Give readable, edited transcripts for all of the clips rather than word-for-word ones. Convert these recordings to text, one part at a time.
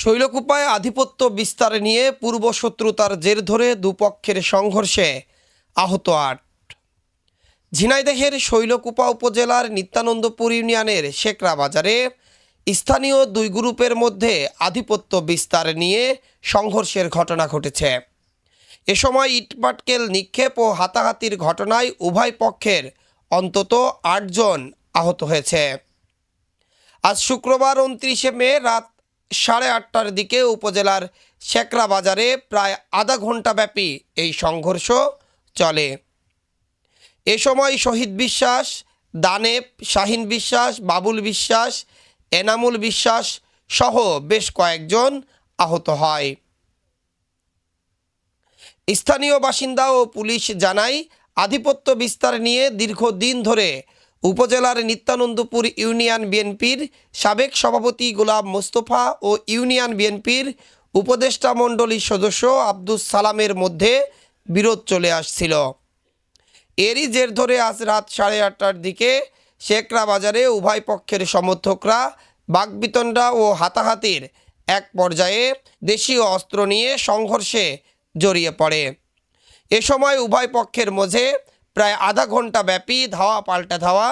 শৈলকুপায় আধিপত্য বিস্তার নিয়ে পূর্বশত্রুতার জের ধরে দুপক্ষের সংঘর্ষে আহত ৮। ঝিনাইদহের শৈলকুপা উপজেলার নিত্যানন্দপুর ইউনিয়নের শেকরা বাজারে স্থানীয় দুই গ্রুপের মধ্যে আধিপত্য বিস্তার নিয়ে সংঘর্ষের ঘটনা ঘটেছে। এ সময় ইটপাটকেল নিক্ষেপ ও হাতাহাতির ঘটনায় উভয় পক্ষের অন্তত ৮ জন আহত হয়েছে। আজ শুক্রবার ২৯শে মে রাত 8:30টার দিকে উপজেলার শেকরা বাজারে প্রায় আধা ঘন্টা ব্যাপী এই সংঘর্ষ চলে। এ সময় শহীদ বিশ্বাস, দানেব, শাহিন বিশ্বাস, বাবুল বিশ্বাস, এনামুল বিশ্বাস সহ বেশ কয়েকজন আহত হয়। স্থানীয় বাসিন্দা ও পুলিশ জানায়, আধিপত্য বিস্তার নিয়ে দীর্ঘদিন ধরে উপজেলার নিত্যানন্দপুর ইউনিয়ন বিএনপির সাবেক সভাপতি গোলাম মোস্তফা ও ইউনিয়ন বিএনপির উপদেষ্টা মণ্ডলীর সদস্য আব্দুস সালামের মধ্যে বিরোধ চলে আসছিল। এরই জের ধরে আজ রাত 8:30টার দিকে শেকরা বাজারে উভয় পক্ষের সমর্থকরা বাকবিতণ্ডা ও হাতাহাতির এক পর্যায়ে দেশীয় অস্ত্র নিয়ে সংঘর্ষে জড়িয়ে পড়ে। এ সময় উভয় পক্ষের মাঝে প্রায় আধা ঘন্টা ব্যাপী ধাওয়া পাল্টা ধাওয়া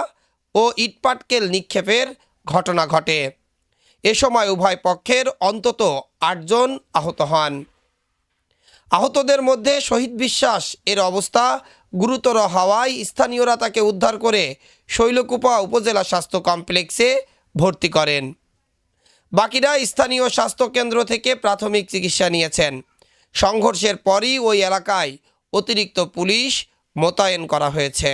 ও ইটপাটকেল নিক্ষেপের ঘটনা ঘটে। এ সময় উভয় পক্ষের অন্তত ৮ জন আহত হন। আহতদের মধ্যে শহীদ বিশ্বাস এর অবস্থা গুরুতর হওয়ায় স্থানীয়রা তাকে উদ্ধার করে শৈলকুপা উপজেলা স্বাস্থ্য কমপ্লেক্সে ভর্তি করেন। বাকিরা স্থানীয় স্বাস্থ্যকেন্দ্র থেকে প্রাথমিক চিকিৎসা নিয়েছেন। সংঘর্ষের পরই ওই এলাকায় অতিরিক্ত পুলিশ মোতায়েন করা হয়েছে।